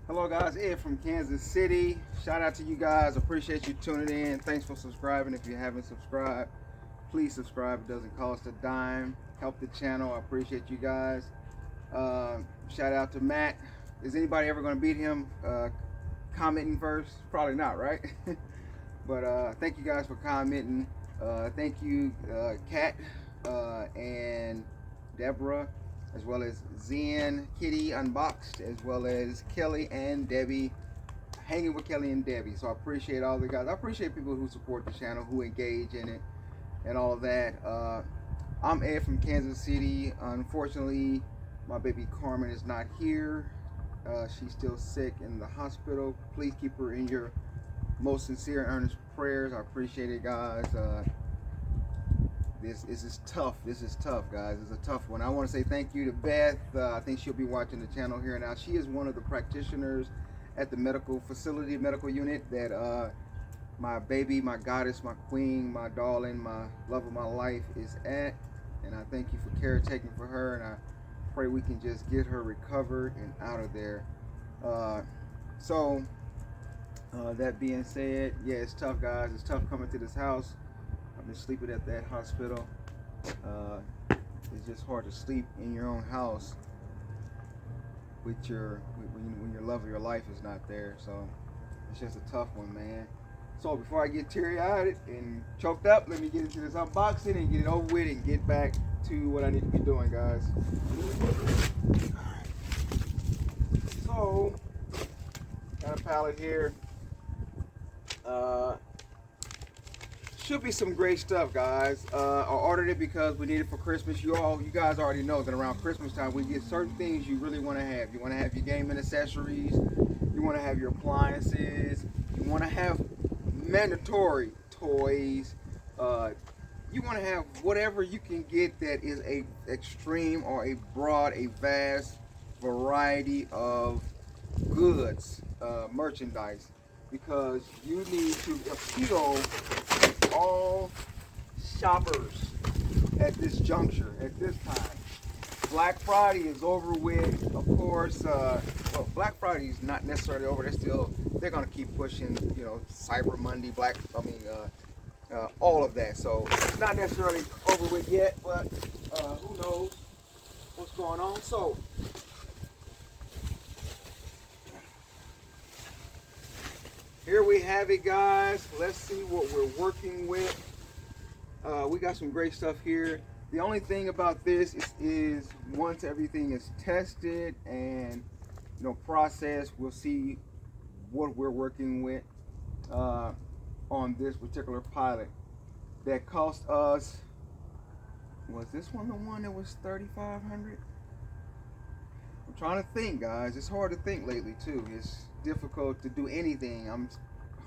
Hello guys, Ed from Kansas City. Shout out to you guys. Appreciate you tuning in. Thanks for subscribing. If you haven't subscribed, please subscribe. It doesn't cost a dime. Help the channel. I appreciate you guys. Shout out to Matt. Is anybody ever going to beat him commenting first? Probably not, right? But thank you guys for commenting. Thank you, Kat and Deborah, as well as Zen, Kitty Unboxed, as well as Kelly and Debbie, hanging with Kelly and Debbie. So I appreciate all the guys. I appreciate people who support the channel, who engage in it, and all of that. I'm Ed from Kansas City. Unfortunately, my baby Carmen is not here. She's still sick in the hospital. Please keep her in your most sincere and earnest prayers. I appreciate it, guys. This is tough. This is tough, guys. It's a tough one. I want to say thank you to Beth. I think she'll be watching the channel here now. She is one of the practitioners at the medical facility, medical unit that my baby, my goddess, my queen, my darling, my love of my life is at. And I thank you for caretaking for her. And I pray we can just get her recovered and out of there. That being said, yeah, it's tough, guys. It's tough coming to this house. I've been sleeping at that hospital. It's just hard to sleep in your own house with when your love of your life is not there. So it's just a tough one, man. So before I get teary-eyed and choked up, let me get into this unboxing and get it over with and get back to what I need to be doing, guys. So got a pallet here. Should be some great stuff, guys. I ordered it because we need it for Christmas. You guys already know that around Christmas time we get certain things you really want to have. You want to have your gaming accessories. You want to have your appliances. You want to have mandatory toys. You want to have whatever you can get that is a extreme or a broad, a vast variety of goods, merchandise, because you need to appeal all shoppers at this juncture, at this time. Black Friday is over with, of course. Well, Black Friday is not necessarily over. They're gonna keep pushing, you know, Cyber Monday, all of that. So it's not necessarily over with yet, but who knows what's going on. So here we have it, guys. Let's see what we're working with. We got some great stuff here. The only thing about this is once everything is tested and processed, we'll see what we're working with on this particular pilot. That cost us, was this one the one that was $3,500? I'm trying to think, guys. It's hard to think lately too. It's difficult to do anything. I'm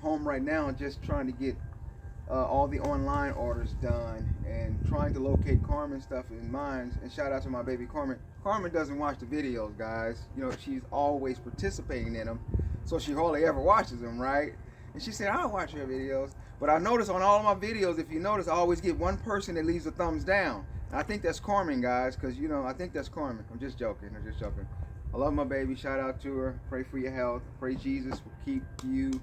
home right now just trying to get all the online orders done and trying to locate Carmen's stuff in mine. And shout out to my baby Carmen. Carmen doesn't watch the videos, guys. You know, she's always participating in them, so she hardly ever watches them, right? And she said, I don't watch your videos. But I notice on all of my videos, if you notice, I always get one person that leaves a thumbs down. And I think that's Carmen, guys, because, I think that's Carmen. I'm just joking. I love my baby. Shout out to her. Pray for your health. Pray Jesus will keep you.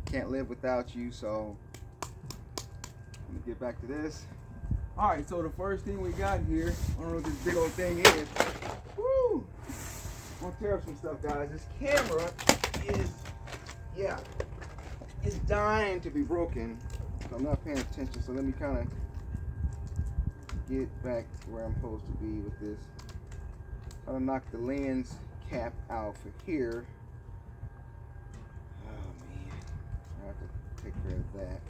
Can't live without you. So let me get back to this. All right, so the first thing we got here, I don't know what this big old thing is. Woo! I'm gonna tear up some stuff, guys. This camera is, it's dying to be broken. So I'm not paying attention. So let me kind of get back to where I'm supposed to be with this. I'm gonna knock the lens cap out for here. Oh man, I have to take care of that.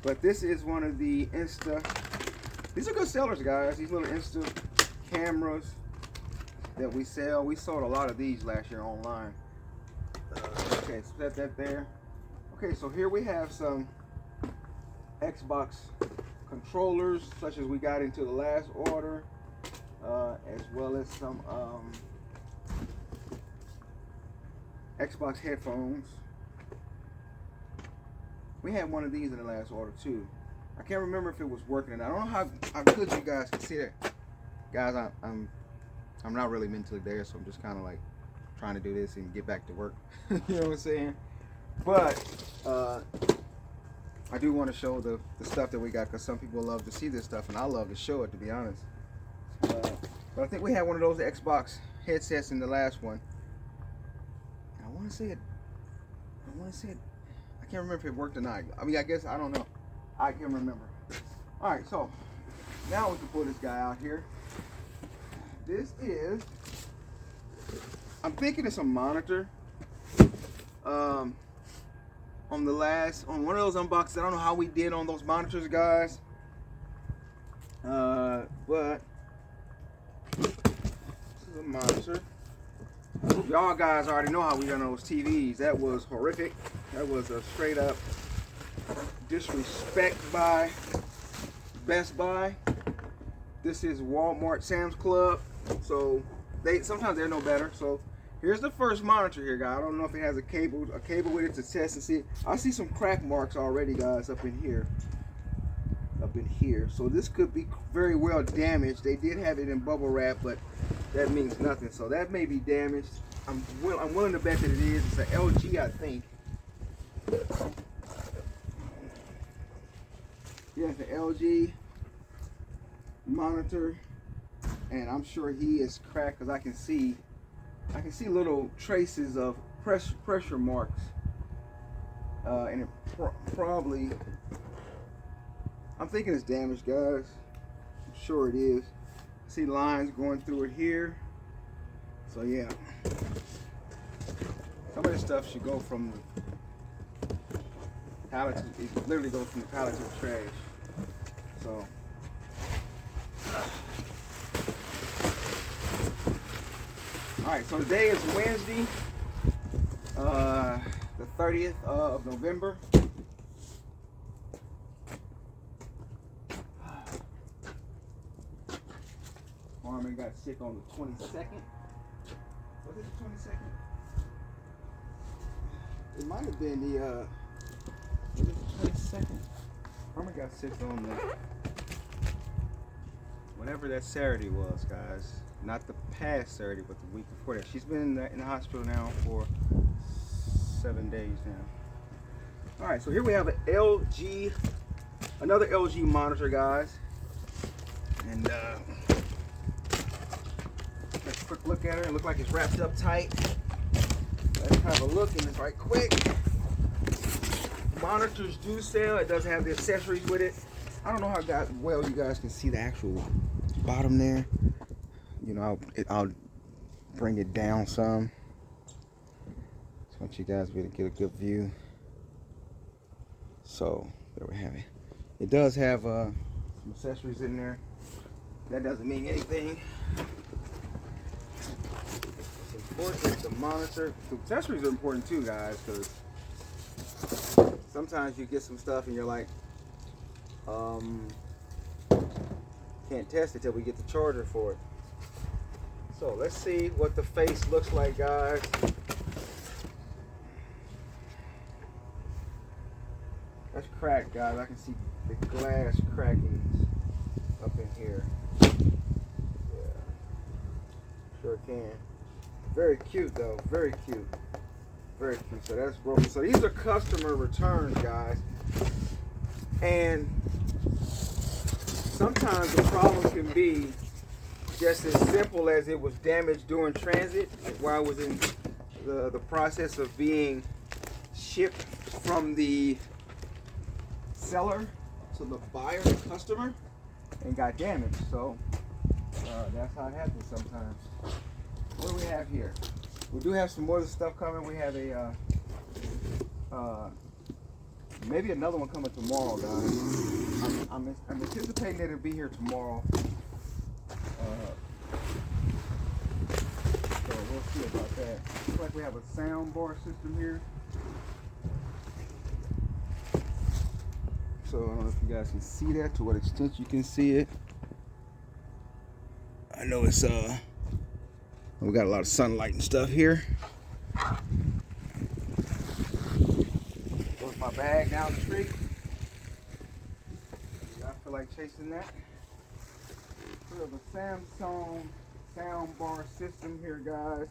But this is one of the these are good sellers, guys. These little Insta cameras that we sell. We sold a lot of these last year online. Okay, set that there. Okay, so here we have some Xbox controllers, such as we got into the last order. As well as some Xbox headphones. We had one of these in the last order too. I can't remember if it was working or not. I don't know how good you guys can see that. Guys, I'm not really mentally there, so I'm just kind of like trying to do this and get back to work. You know what I'm saying? But I do want to show the stuff that we got, because some people love to see this stuff, and I love to show it, to be honest. But I think we had one of those Xbox headsets in the last one. I want to say it. I can't remember if it worked or not. I mean, I guess, I don't know. I can't remember. All right, so now we can pull this guy out here. This is, I'm thinking it's a monitor. On one of those unboxings, I don't know how we did on those monitors, guys. But this is a monitor. Y'all guys already know how we done those TVs. That was horrific. That was a straight up disrespect by Best Buy. This is Walmart, Sam's Club. So sometimes they're no better. So here's the first monitor here, guys. I don't know if it has a cable with it to test and see. I see some crack marks already, guys, up in here. So this could be very well damaged. They did have it in bubble wrap, but that means nothing. So that may be damaged. I'm willing to bet that it is. It's an LG, I think. Yeah, it's an LG monitor, and I'm sure he is cracked, because I can see little traces of pressure marks, and it probably, I'm thinking it's damaged, guys. I'm sure it is. I see lines going through it here. So yeah, some of this stuff should go from the pallet to, it literally goes from the pallet to the trash. So alright, so today is Wednesday, the 30th of November. Harmon got sick on the 22nd. Was it the 22nd? It might have been the, was it the 22nd? Harmon got sick on the, whatever that Saturday was, guys. Not the past Saturday, but the week before that. She's been in the hospital now for 7 days now. All right, so here we have an LG, another LG monitor, guys. And let's quick look at her. It looks like it's wrapped up tight. Let's have a look in this right quick. Monitors do sell. It does have the accessories with it. I don't know how well you guys can see the actual bottom there. You know, I'll bring it down some. Just want you guys to be able to get a good view. So there we have it. It does have some accessories in there. That doesn't mean anything. It's important, the monitor. The accessories are important too, guys, because sometimes you get some stuff and you're like, can't test it till we get the charger for it. So let's see what the face looks like, guys. That's cracked, guys. I can see the glass crackings up in here. Yeah, sure can. Very cute, though. Very cute. Very cute. So that's broken. So these are customer returns, guys. And sometimes the problem can be just as simple as it was damaged during transit, like while it was in the process of being shipped from the seller to the buyer, the customer, and got damaged. So that's how it happens sometimes. What do we have here? We do have some more of the stuff coming. We have a maybe another one coming tomorrow, guys. I'm anticipating that it'll be here tomorrow. So we'll see about that. Looks like we have a sound bar system here. So I don't know if you guys can see that, to what extent you can see it. I know it's we got a lot of sunlight and stuff here. Goes my bag down the street. I feel like chasing that. We have a Samsung sound bar system here, guys.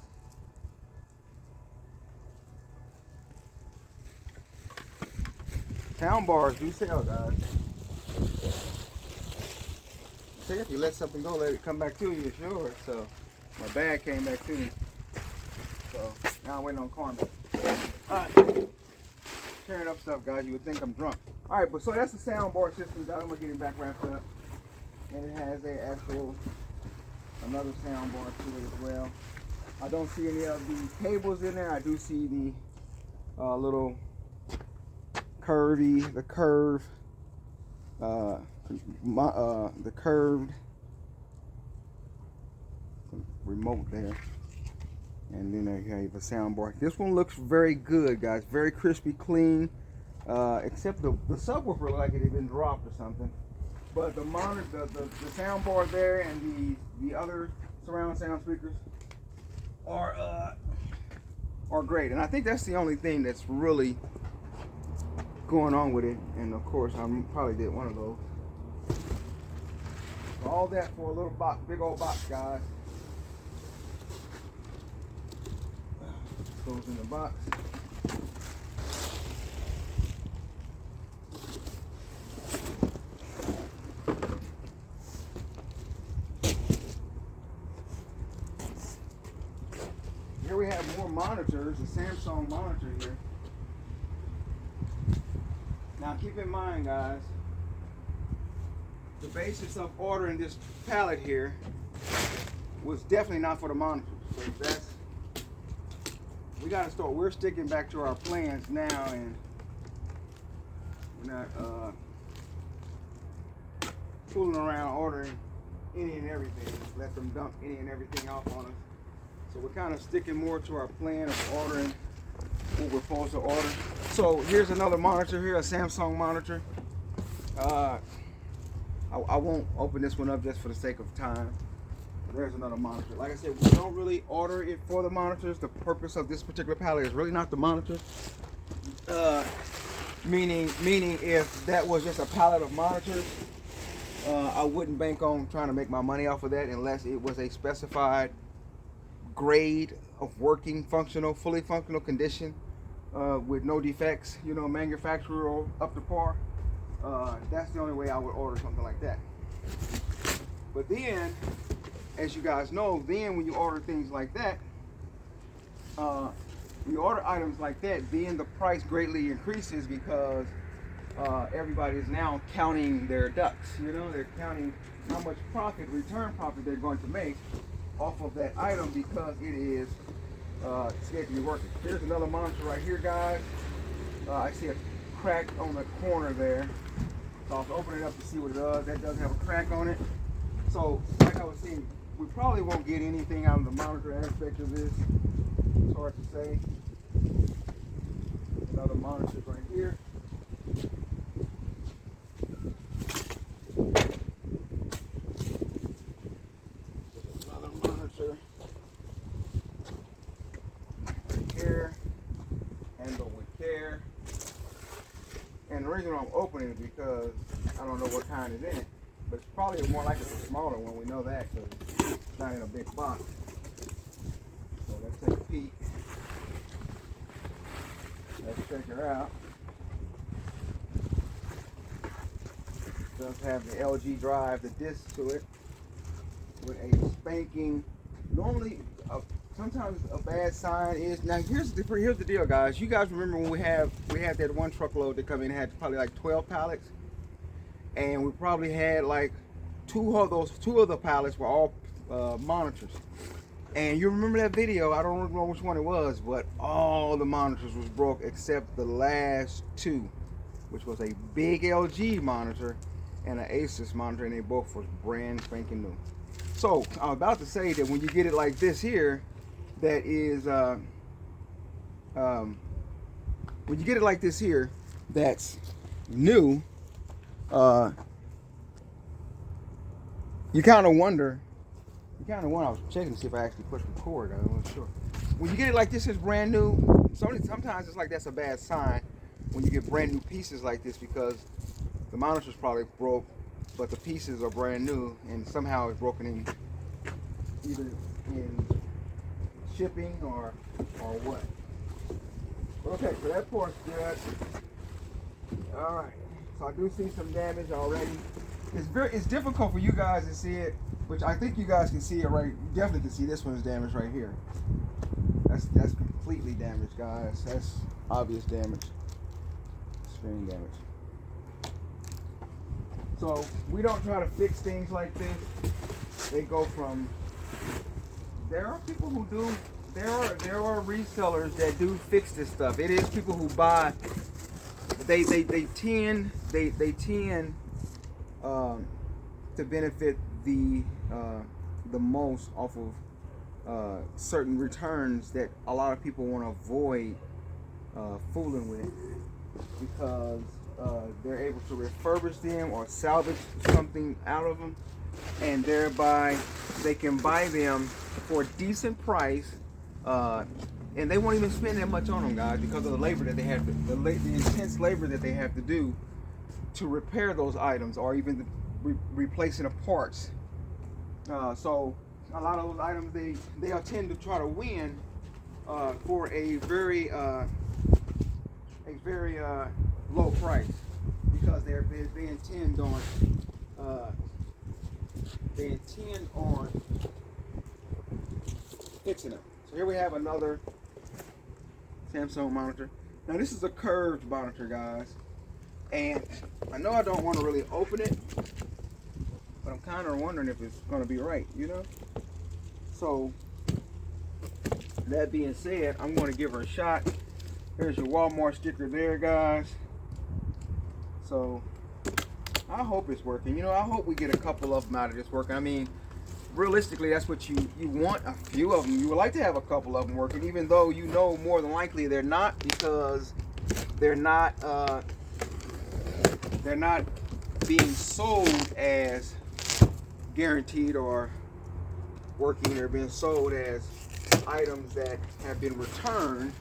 Sound bars do sell, guys. See, if you let something go, let it come back to you, it's yours. So my bag came back to me. So now I'm waiting on karma. Alright. Tearing up stuff, guys. You would think I'm drunk. Alright, but so that's the sound bar system, guys. I'm gonna get it back wrapped up. And it has another sound bar to it as well. I don't see any of the cables in there. I do see the little the curved remote there, and then there you have a sound bar. This one looks very good, guys. Very crispy, clean, except the subwoofer looked like it had been dropped or something. But the monitor, the sound bar there, and the other surround sound speakers are great. And I think that's the only thing that's really going on with it. And of course, I probably did one of those. So all that for a little box, big old box, guys. Goes in the box. Here we have more monitors, a Samsung monitor here. Now keep in mind, guys, the basis of ordering this pallet here was definitely not for the monitors. So we got to start. We're sticking back to our plans now, and we're not fooling around ordering any and everything. Let them dump any and everything off on us. So we're kind of sticking more to our plan of ordering what we're supposed to order. So here's another monitor here, a Samsung monitor. I won't open this one up just for the sake of time. There's another monitor. Like I said, we don't really order it for the monitors. The purpose of this particular pallet is really not the monitor. Meaning if that was just a pallet of monitors, I wouldn't bank on trying to make my money off of that unless it was a specified grade of working, fully functional condition with no defects, manufacturer or up to par. That's the only way I would order something like that. But then, as you guys know, then when you order things like that, you order items like that, then the price greatly increases because everybody is now counting their ducks. They're counting how much return profit they're going to make off of that item because it is scared to be working. Here's another monitor right here, guys. I see a crack on the corner there. So I'll open it up to see what it does. That does have a crack on it. So, like I was saying, we probably won't get anything out of the monitor aspect of this. It's hard to say. Another monitor right here. Another monitor right here. Handle with care. And the reason I'm opening it because I don't know what kind is in it. But it's probably more like a smaller one. We know that because it's not in a big box. So let's take a peek. Let's check her out. It does have the LG drive, the disc to it, with a spanking. Normally, sometimes a bad sign is now. Here's the deal, guys. You guys remember when we had that one truckload that come in and had probably like 12 pallets. And we probably had like two of the pallets were all monitors. And you remember that video? I don't remember which one it was, but all the monitors was broke except the last two, which was a big LG monitor and an Asus monitor, and they both was brand spanking new. So I'm about to say that when you get it like this here, that is when you get it like this here, that's new. You kind of wonder. I was checking to see if I actually pushed record. I wasn't sure. When you get it like this, is brand new. Sometimes it's like that's a bad sign when you get brand new pieces like this because the monitor's probably broke, but the pieces are brand new and somehow it's broken in either in shipping or what. But okay, so that part's good. All right. So I do see some damage already. It's difficult for you guys to see it, which I think you guys can see it right. You definitely can see this one is damaged right here. That's completely damaged, guys. That's obvious damage. Screen damage. So we don't try to fix things like this. They go from. There are people who do. There are resellers that do fix this stuff. It is people who buy. They tend to benefit the most off of certain returns that a lot of people want to avoid fooling with, because they're able to refurbish them or salvage something out of them, and thereby they can buy them for a decent price, and they won't even spend that much on them, guys, because of the labor that they have to, the intense labor that they have to do to repair those items, or even replacing the parts. So a lot of those items they'll tend to try to win for a very low price, because they intend on fixing them. So here we have another Samsung monitor. Now this is a curved monitor, guys, and I know I don't want to really open it, but I'm kind of wondering if it's going to be right, you know. So that being said, I'm going to give her a shot. Here's your Walmart sticker there, guys. So I hope it's working. You know, I hope we get a couple of them out of this working. I mean, realistically, that's what you want. A few of them. You would like to have a couple of them working, even though you know more than likely they're not, because they're not being sold as guaranteed or working. They're being sold as items that have been returned,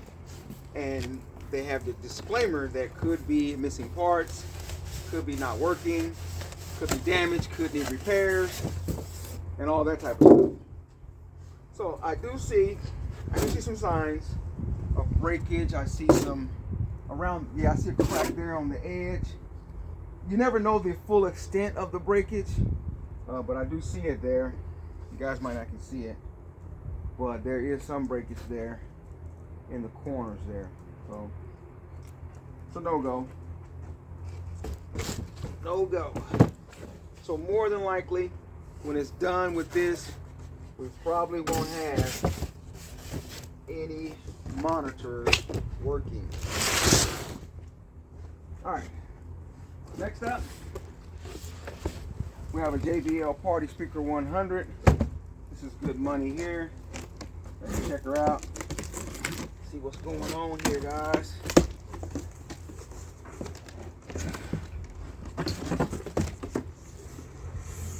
and they have the disclaimer that could be missing parts, could be not working, could be damaged, could need repairs, and all that type of stuff. So I do see some signs of breakage. I see some around, I see a crack there on the edge. You never know the full extent of the breakage, but I do see it there. You guys might not can see it, but there is some breakage there in the corners there. So no go. No go. So more than likely, when it's done with this, we probably won't have any monitors working. All right. Next up, we have a JBL Party Speaker 100. This is good money here. Let's check her out. See what's going on here, guys.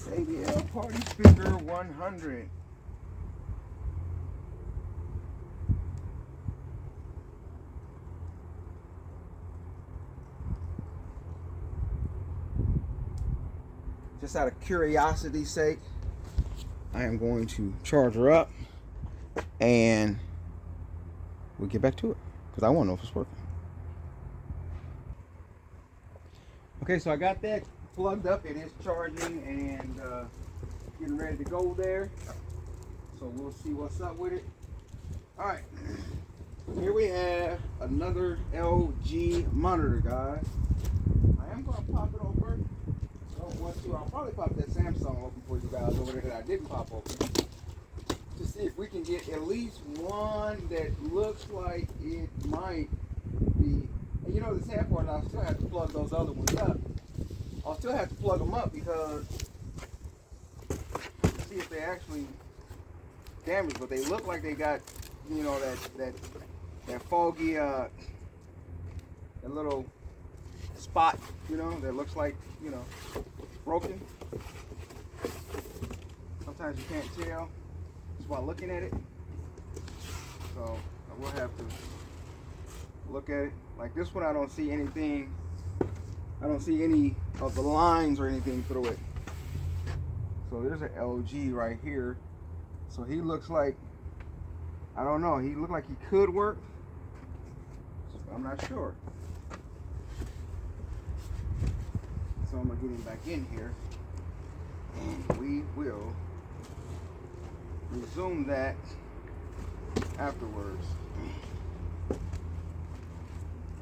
JBL Party Speaker 100. Just out of curiosity's sake, I am going to charge her up, and we'll get back to it, because I want to know if it's working. Okay, so I got that plugged up. It is charging and getting ready to go there. So we'll see what's up with it. All right, here we have another LG monitor, guys. I am going to pop it over. I'll probably pop that Samsung open for you guys over there that I didn't pop open, to see if we can get at least one that looks like it might be. And you know, the sad part, I'll still have to plug those other ones up. I'll still have to plug them up, because see if they actually damaged, but they look like they got, you know, that foggy that little spot, you know, that looks like, you know, broken. Sometimes you can't tell just by looking at it. So I will have to look at it. Like this one, I don't see anything. I don't see any of the lines or anything through it. So there's an LG right here. So he looks like, I don't know, he looked like he could work. I'm not sure. so I'm gonna get him back in here, and we will resume that afterwards.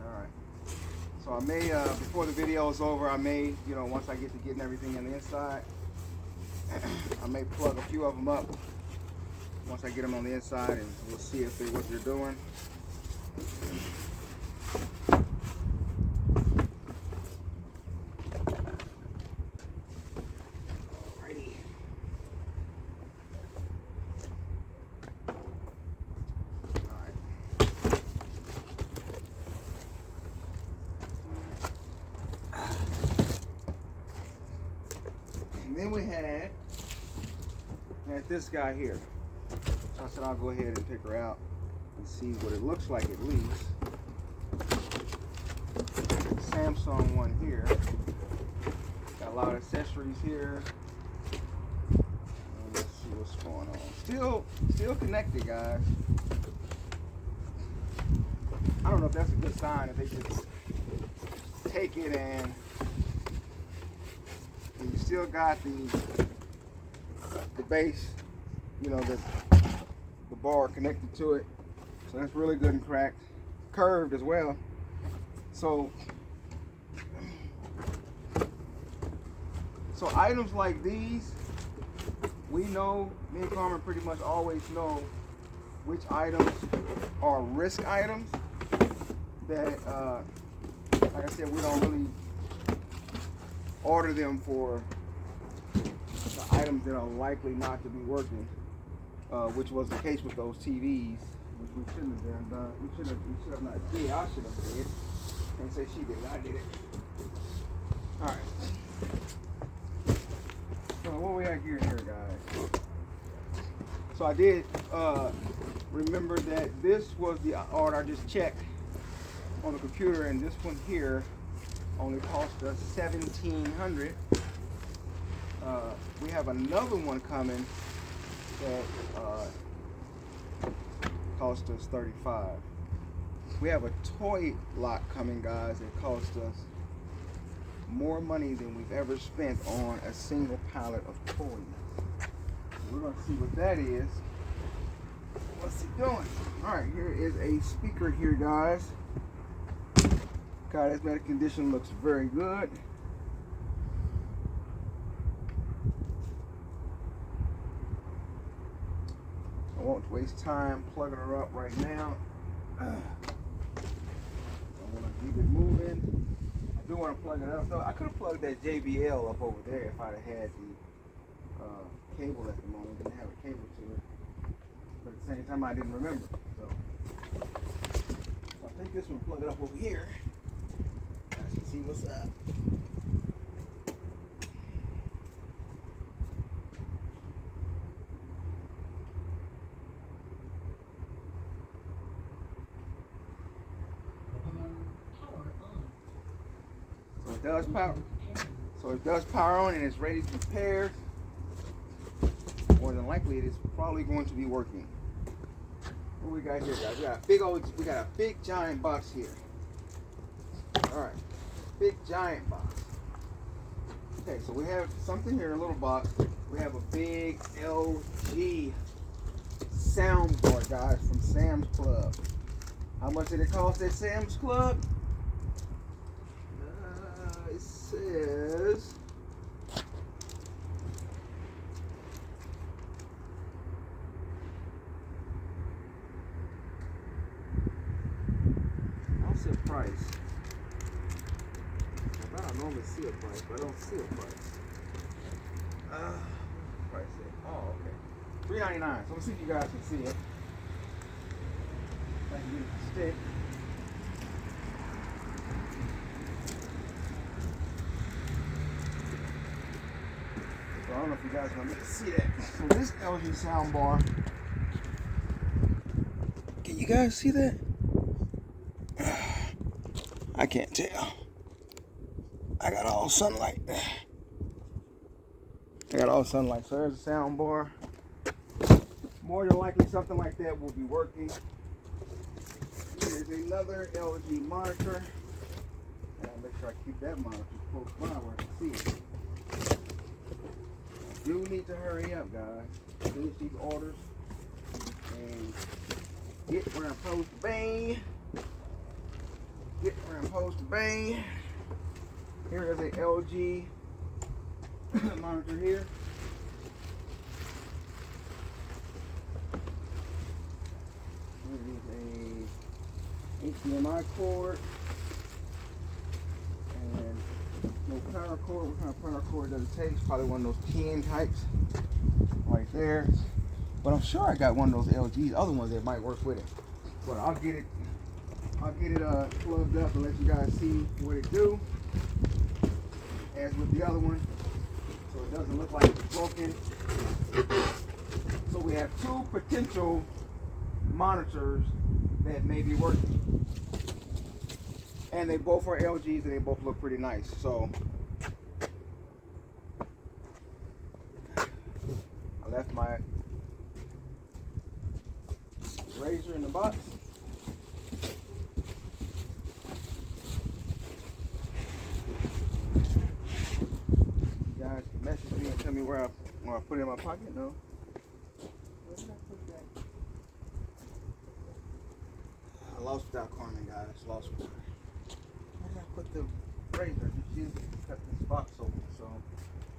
Alright. So I may, before the video is over, I may, you know, once I get to getting everything on the inside, I may plug a few of them up once I get them on the inside, and we'll see if they what they're doing. Alrighty. Alright. And then we had this guy here. So I said I'll go ahead and pick her out and see what it looks like at least. Samsung one here. Got a lot of accessories here. And let's see what's going on. Still connected, guys. I don't know if that's a good sign if they just take it and you still got the base, you know, the bar connected to it. So that's really good and cracked. Curved as well. So items like these, we know, me and Carmen pretty much always know which items are risk items that, like I said, we don't really order them for the items that are likely not to be working, which was the case with those TVs, which we shouldn't have done. We should have not did. I should have did. Can't say she did it. I did it. All right. So what we have here, guys. So I did remember that this was the order I just checked on the computer, and this one here only cost us $1,700. We have another one coming that cost us $35. We have a toy lot coming, guys, that cost us more money than we've ever spent on a single pallet of toys. We're gonna see what that is. What's it doing? All right, here is a speaker here, guys. God, its metal condition looks very good. I won't waste time plugging her up right now. I want to keep it moving. I do want to plug it up though. I could have plugged that JBL up over there if I'd have had the cable at the moment. Didn't have a cable to it, but at the same time I didn't remember. So I think this one plug it up over here. I should see what's up. So it does power. So it does power on and it's ready to be paired. More than likely, it is probably going to be working. What we got here, guys? We got a big giant box here. All right, big giant box. Okay, so we have something here in a little box. We have a big LG soundboard, guys, from Sam's Club. How much did it cost at Sam's Club? It says I don't see a price. I don't normally see a price, but I don't see a price. Price it. Oh, okay. $3.99. So let's see if you guys can see it. If I can use the stick. So I don't know if you guys are gonna be able to see that. So this LG soundbar. Can you guys see that? I can't tell. I got all sunlight. So there's a sound bar. More than likely something like that will be working. Here's another LG monitor. And Gotta make sure I keep that monitor close by where I can see it. I do need to hurry up, guys. Finish these orders and get where I'm supposed to be. Get where I'm supposed to be. Here is a LG monitor here. Here is a HDMI cord and no power cord. What kind of power cord does it take? It's probably one of those 10 types right there. But I'm sure I got one of those LGs, other ones that might work with it. But I'll get it plugged up and let you guys see what it do. As with the other one, so it doesn't look like it's broken. So we have two potential monitors that may be working, and they both are LGs and they both look pretty nice. So I left my razor in the box. You guys can message me and tell me where I put it in my pocket. No. Where did I put that? I lost without Carmen, guys. Lost without her. Where did I put the razor? She cut this box open, so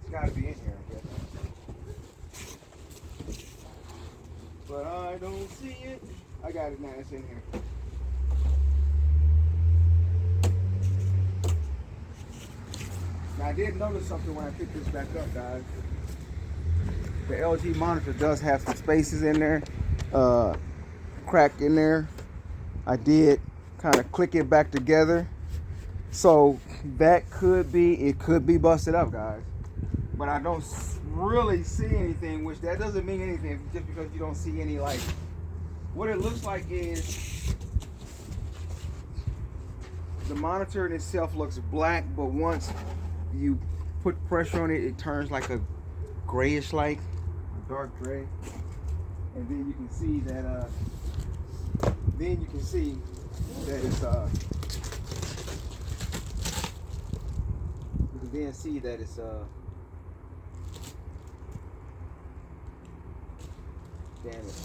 it's got to be in here, I guess. But I don't see it. I got it now. It's in here. Now, I did notice something when I picked this back up, guys. The LG monitor does have some spaces in there, crack in there. I did kind of click it back together. So that could be busted up, guys. But I don't really see anything, which that doesn't mean anything just because you don't see any, like, what it looks like is the monitor in itself looks black, but once you put pressure on it, it turns like a grayish, like dark gray. And then you can see that it's damaged.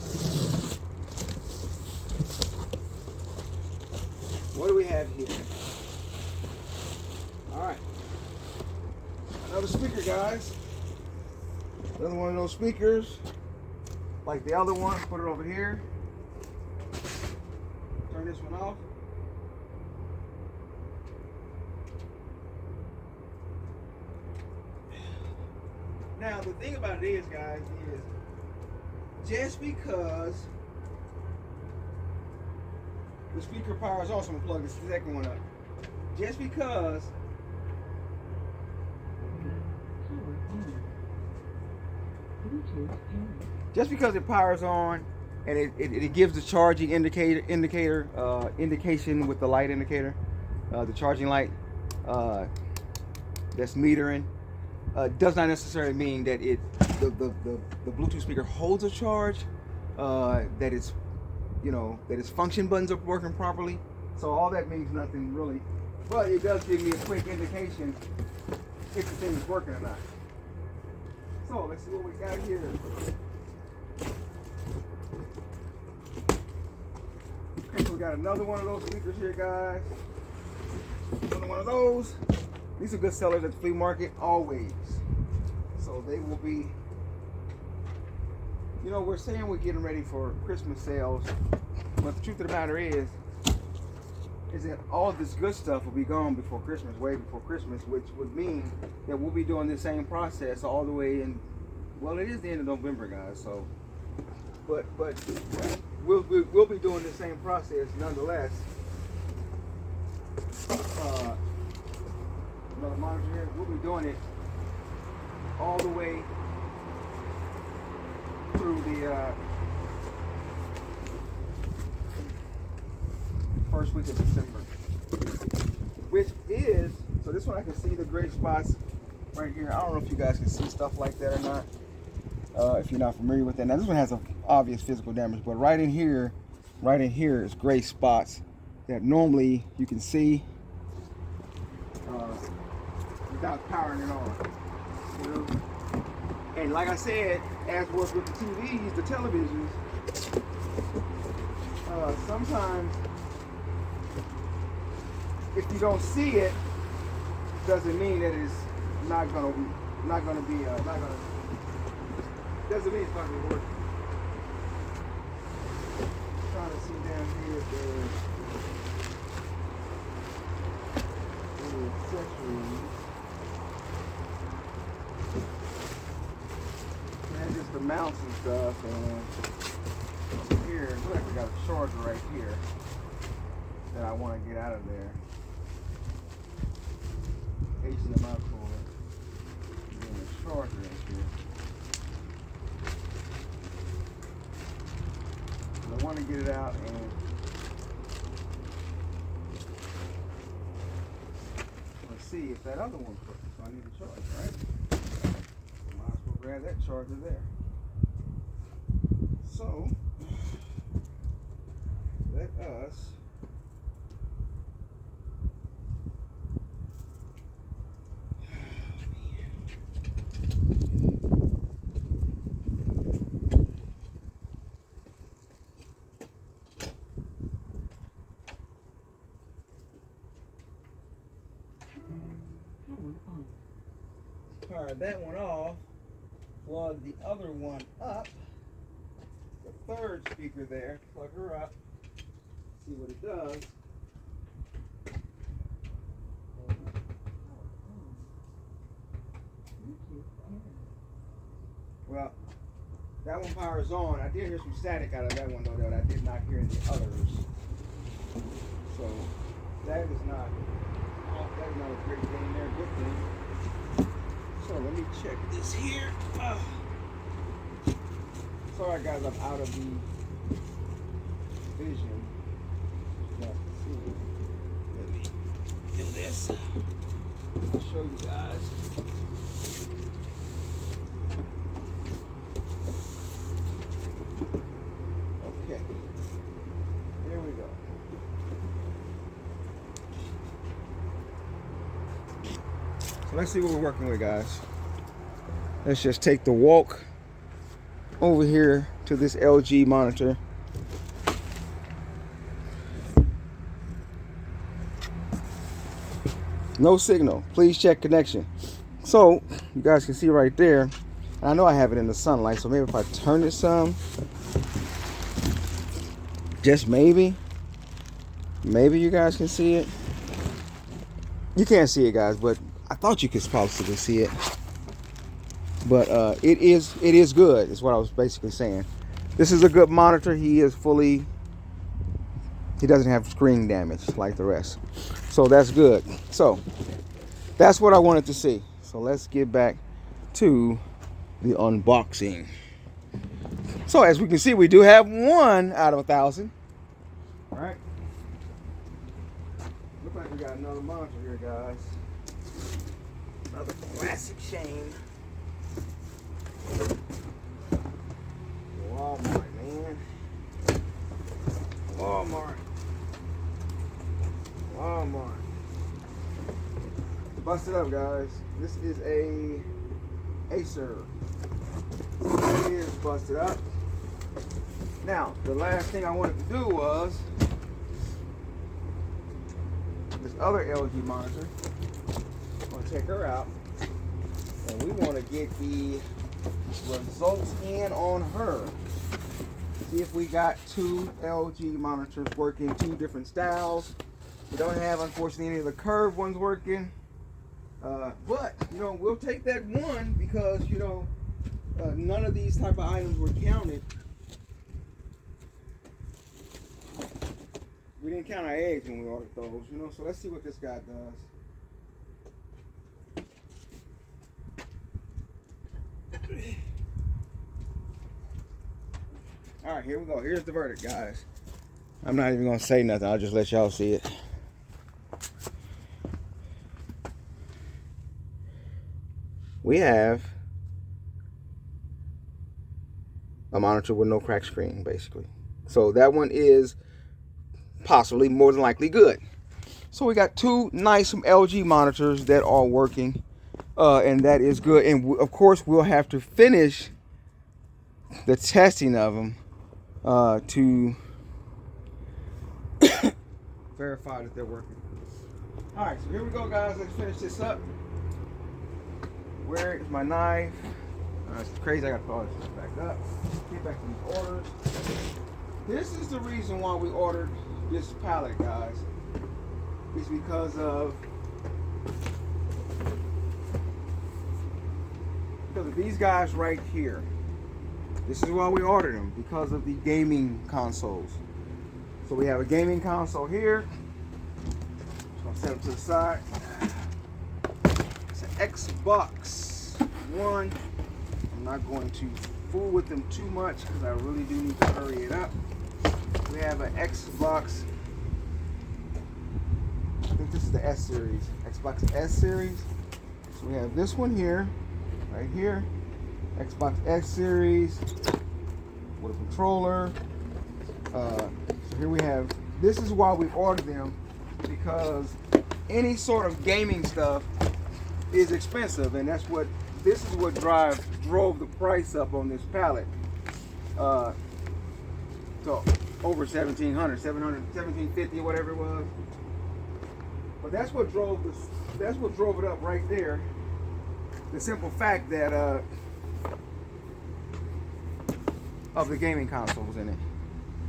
What do we have here? All right, another speaker, guys. Another one of those speakers, like the other one. Put it over here. Turn this one off. Now the thing about it is, guys, is just because the speaker powers off, so I'm gonna plug this second one up. Just because it powers on and it gives the charging indication with the light indicator, the charging light that's metering, does not necessarily mean that the Bluetooth speaker holds a charge, that its function buttons are working properly. So all that means nothing really, but it does give me a quick indication if the thing is working or not. So let's see what we got here. Okay, so we got another one of those speakers here, guys. Another one of those. These are good sellers at the flea market, always. So they will be, we're saying we're getting ready for Christmas sales, but the truth of the matter is that all this good stuff will be gone before Christmas, way before Christmas, which would mean that we'll be doing the same process all the way in, well, it is the end of November, guys, so, but we'll be doing the same process nonetheless. Another monitor here, we'll be doing it all the way through the first week of December, which is, so this one I can see the gray spots right here. I don't know if you guys can see stuff like that or not, if you're not familiar with that. Now this one has an obvious physical damage, but right in here is gray spots that normally you can see. without powering it on. You know? And like I said, as was with the TVs, the televisions, sometimes if you don't see it, doesn't mean that it's not gonna be doesn't mean it's not gonna be working. I'm trying to see down here if there's any accessories. And just the mounts and stuff, and here, it looks like we got a charger right here that I want to get out of there. HDMI cord, and then a charger right here. I want to get it out and let's see if that other one's working. So I need a charger, right? Might as well grab that charger there. So let us fire that one off, plug the other one up, the third speaker there, plug her up, see what it does. Well, that one powers on. I did hear some static out of that one though that I did not hear in the others. So that is not a great thing there, good thing. So let me check this here. Sorry guys, I'm out of the vision. Let me do this. I'll show you guys. Okay. There we go. So let's see what we're working with, guys. Let's just take the walk over here to this LG monitor. No signal. Please check connection. So you guys can see right there. I know I have it in the sunlight, so maybe if I turn it some, just maybe you guys can see it. You can't see it, guys, but I thought you could possibly see it. But it is good, is what I was basically saying. This is a good monitor. He doesn't have screen damage like the rest. So that's good. So that's what I wanted to see. So let's get back to the unboxing. So as we can see, we do have 1 out of 1,000. All right. Looks like we got another monitor here, guys. Another classic Shane. Walmart, man. Walmart. Bust it up, guys. This is a Acer. It is busted up. Now, the last thing I wanted to do was this other LG monitor. I'm gonna take her out, and we want to get the results in on her. See if we got 2 LG monitors working, 2 different styles. We don't have, unfortunately, any of the curved ones working. But, you know, we'll take that one because, you know, none of these type of items were counted. We didn't count our eggs when we ordered those, you know, so let's see what this guy does. All right, here we go. Here's the verdict, guys. I'm not even going to say nothing. I'll just let y'all see it. We have a monitor with no cracked screen, basically. So that one is possibly more than likely good. So we got two nice LG monitors that are working, and that is good. And of course, we'll have to finish the testing of them to verify that they're working. All right, so here we go, guys. Let's finish this up. Where is my knife? It's crazy. I got to put all this back up. Get back to these orders. This is the reason why we ordered this pallet, guys. It's because of these guys right here. This is why we ordered them, because of the gaming consoles. So we have a gaming console here. So I'll set them to the side. It's an Xbox One. I'm not going to fool with them too much because I really do need to hurry it up. We have an Xbox, I think this is the S series, Xbox S series. So we have this one here, right here, Xbox S series with a controller. So here we have, this is why we ordered them, because any sort of gaming stuff is expensive, and that's what, this is what drove the price up on this pallet to over $1,700, $1,750, whatever it was. But that's what drove this. That's what drove it up right there. The simple fact that of the gaming consoles in it,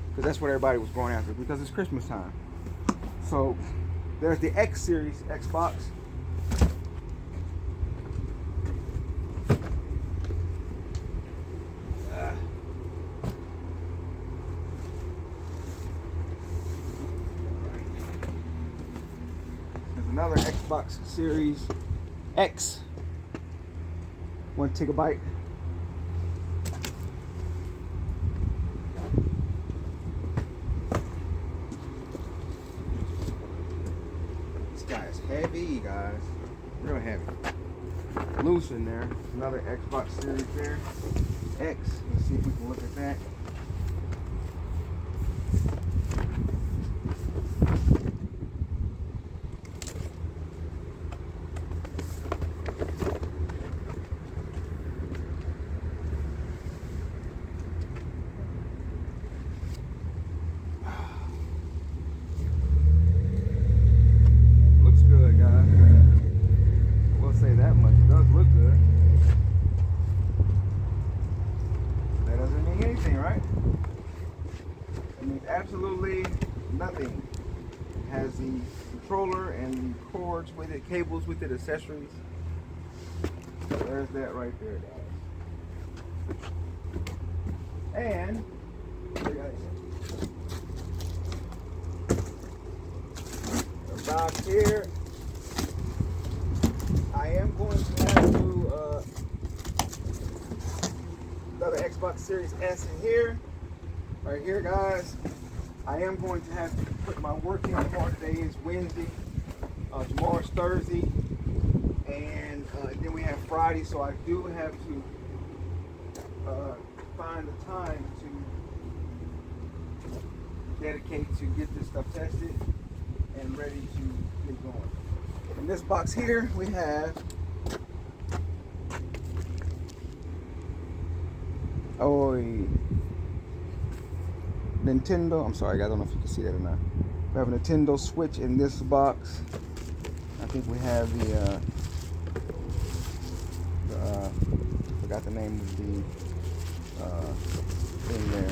because that's what everybody was going after, because it's Christmas time. So there's the X series Xbox. Another Xbox Series X, 1 gigabyte. This guy is heavy, guys, real heavy. Loose in there. Another Xbox Series there, X. Let's see if we can look at that. Absolutely nothing. It has the controller and the cords with it, cables with it, accessories. So there's that right there, guys. And the box here. I am going to have to another Xbox Series S in here. Right here, guys. I am going to have to put my working part. Today is Wednesday. Tomorrow's Thursday. And then we have Friday. So I do have to find the time to dedicate to get this stuff tested and ready to get going. In this box here, we have Nintendo. I'm sorry, guys, I don't know if you can see that or not. We have a Nintendo Switch in this box. I think we have the forgot the name of the thing there.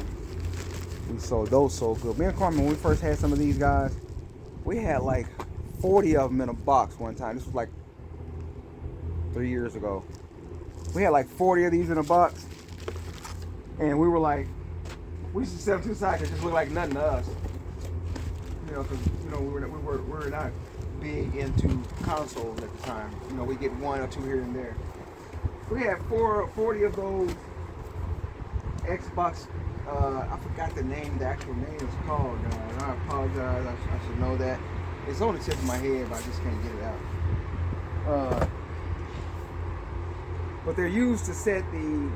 We sold those so good. Me and Carmen, when we first had some of these guys, we had like 40 of them in a box one time. This was like 3 years ago. We had like 40 of these in a box, and we were like, we used to sell two sides that just looked like nothing to us. You know, because we were not big into consoles at the time. You know, we get one or two here and there. We had 40 of those Xbox. I forgot the name. The actual name is called. I apologize. I should know that. It's on the tip of my head, but I just can't get it out. But they're used to set the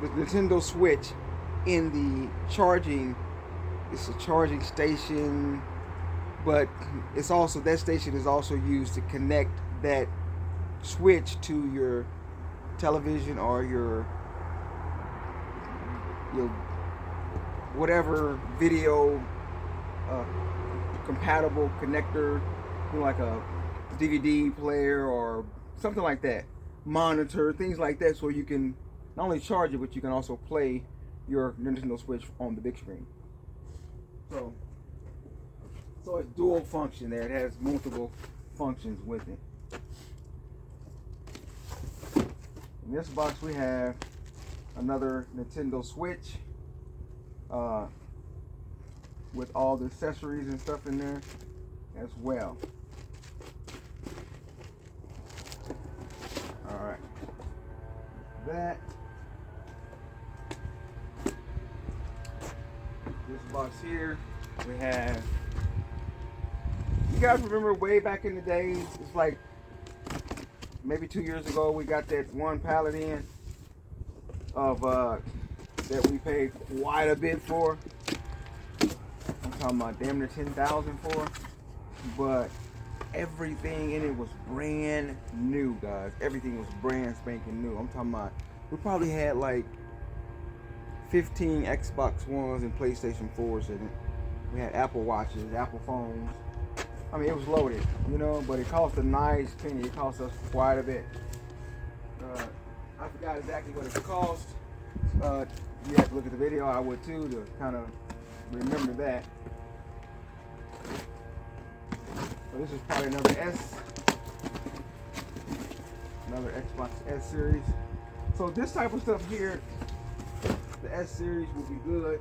Nintendo Switch in the charging. It's a charging station. but it's also, that station is also used to connect that switch to your television or your whatever video uh, compatible connector, like a DVD player or something like that, monitor, things like that, so you can not only charge it, but you can also play your Nintendo Switch on the big screen. So it's dual function there. It has multiple functions with it. In this box we have another Nintendo Switch with all the accessories and stuff in there as well. Alright. That. This box here, we have, you guys remember way back in the days, it's like maybe 2 years ago, we got that one pallet in of that we paid quite a bit for. I'm talking about damn near 10,000 for, but everything in it was brand new, guys. Everything was brand spanking new. I'm talking about, we probably had like 15 Xbox Ones and PlayStation 4s in it. We had Apple Watches, Apple phones. I mean, it was loaded, you know, but it cost a nice penny. It cost us quite a bit. I forgot exactly what it cost. You have to look at the video. I would too, to kind of remember that. So this is probably another Xbox S series. So this type of stuff here, the S series will be good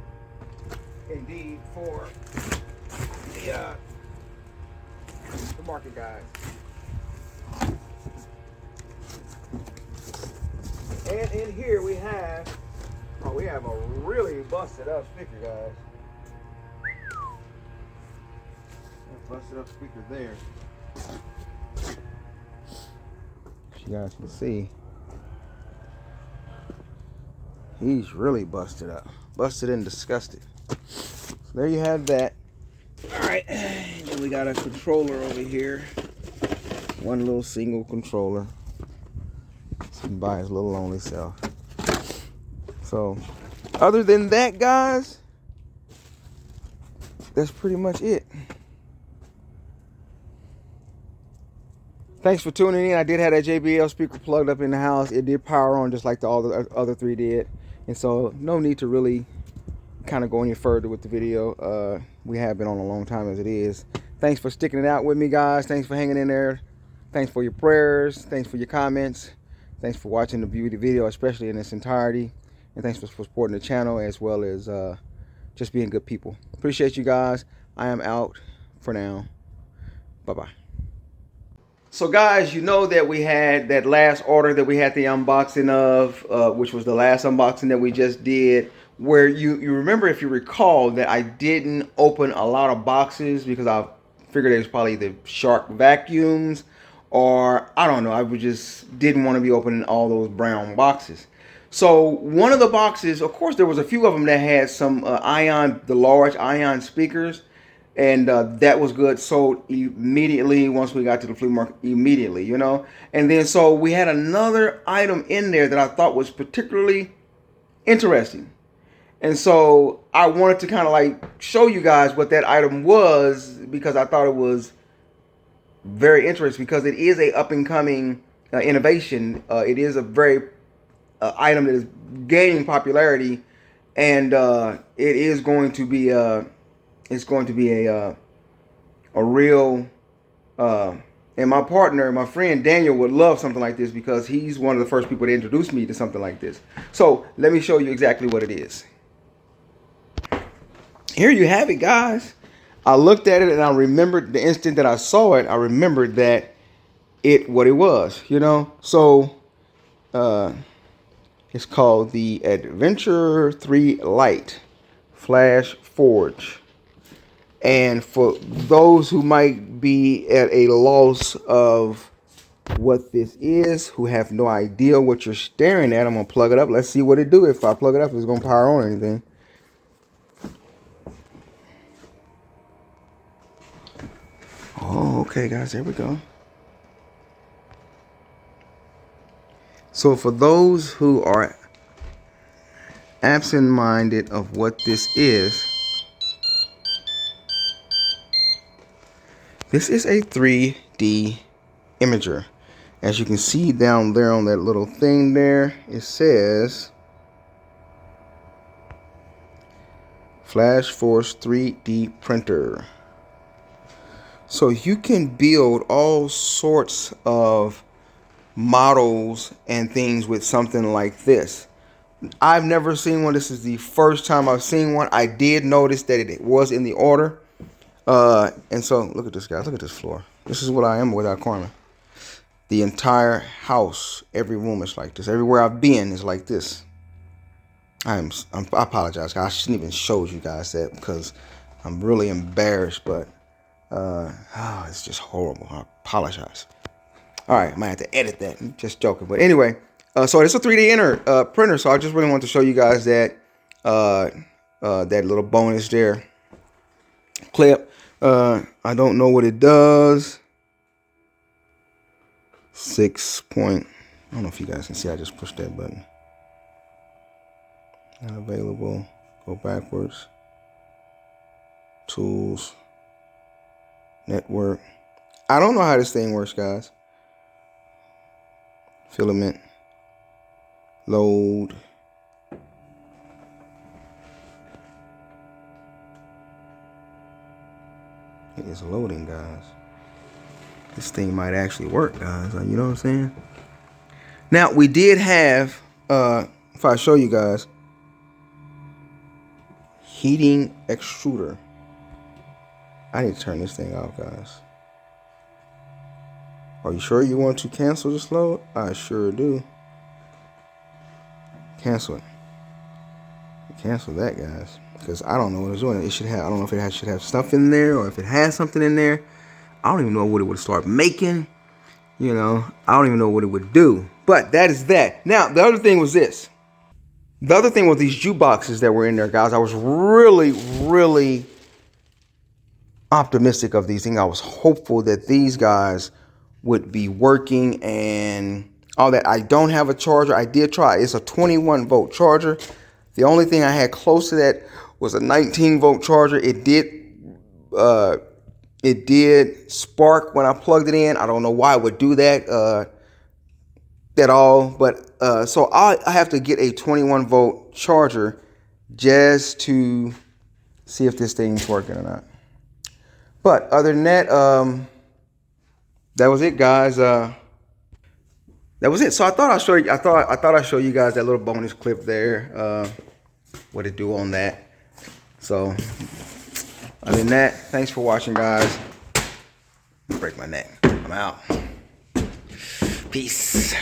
indeed for the market guys. And in here we have a really busted up speaker, guys. Busted up speaker there. As you guys can see, he's really busted up. Busted and disgusted. So there you have that. Alright, then we got a controller over here. One little single controller. Sitting by his little lonely self. So, other than that, guys, that's pretty much it. Thanks for tuning in. I did have that JBL speaker plugged up in the house. It did power on just like all the other three did. And so no need to really kind of go any further with the video. We have been on a long time as it is. Thanks for sticking it out with me, guys. Thanks for hanging in there. Thanks for your prayers. Thanks for your comments. Thanks for watching the beauty video, especially in its entirety. And thanks for supporting the channel, as well as just being good people. Appreciate you guys. I am out for now. Bye-bye. So guys, you know that we had that last order that we had the unboxing of, which was the last unboxing that we just did, where you remember, if you recall, that I didn't open a lot of boxes because I figured it was probably the Shark vacuums, or I don't know, I just didn't want to be opening all those brown boxes. So one of the boxes, of course, there was a few of them that had some the large Ion speakers. And that was good. Sold immediately once we got to the flea market, immediately, you know. And then so we had another item in there that I thought was particularly interesting. And so I wanted to kind of like show you guys what that item was, because I thought it was very interesting, because it is a up and coming innovation. It is a very item that is gaining popularity, and it is going to be it's going to be a real, and my partner, my friend Daniel, would love something like this, because he's one of the first people to introduce me to something like this. So let me show you exactly what it is. Here you have it, guys. I looked at it and I remembered the instant that I saw it. I remembered that what it was, you know. So it's called the Adventure 3 Lite Flash Forge. And for those who might be at a loss of what this is, who have no idea what you're staring at, I'm going to plug it up. Let's see what it do. If I plug it up, it's going to power on or anything. Oh, okay, guys, there we go. So for those who are absent-minded of what this is a 3D imager. As you can see down there on that little thing there, it says Flash Force 3D printer. So you can build all sorts of models and things with something like this. I've never seen one. This is the first time I've seen one. I did notice that it was in the order. And so look at this, guys. Look at this floor. This is what I am without Carmen. The entire house, every room is like this. Everywhere I've been is like this. I apologize, guys. I shouldn't even show you guys that because I'm really embarrassed. But it's just horrible. I apologize. All right, I might have to edit that. I'm just joking. But anyway, so it's a 3D printer. So I just really want to show you guys that that little bonus there clip. I don't know what it does. 6 point. I don't know if you guys can see. I just pushed that button. Not available. Go backwards. Tools. Network. I don't know how this thing works, guys. Filament. Load. It is loading, guys. This thing might actually work, guys. You know what I'm saying? Now, we did have, if I show you guys, heating extruder. I need to turn this thing off, guys. Are you sure you want to cancel this load? I sure do. Cancel it. Cancel that, guys. Because I don't know what it's doing. It should have, I don't know if it should have stuff in there or if it has something in there. I don't even know what it would start making. You know, I don't even know what it would do. But that is that. Now, the other thing was this. The other thing was these jukeboxes that were in there, guys. I was really, really optimistic of these things. I was hopeful that these guys would be working and all that. I don't have a charger. I did try. It's a 21 volt charger. The only thing I had close to that was a 19 volt charger. It did spark when I plugged it in. I don't know why it would do that at all. But so I have to get a 21 volt charger just to see if this thing's working or not. But other than that, that was it, guys. That was it. So I thought I'd show you. I thought I'd show you guys that little bonus clip there. What it do on that. So other than that, thanks for watching, guys. Break my neck. I'm out. Peace.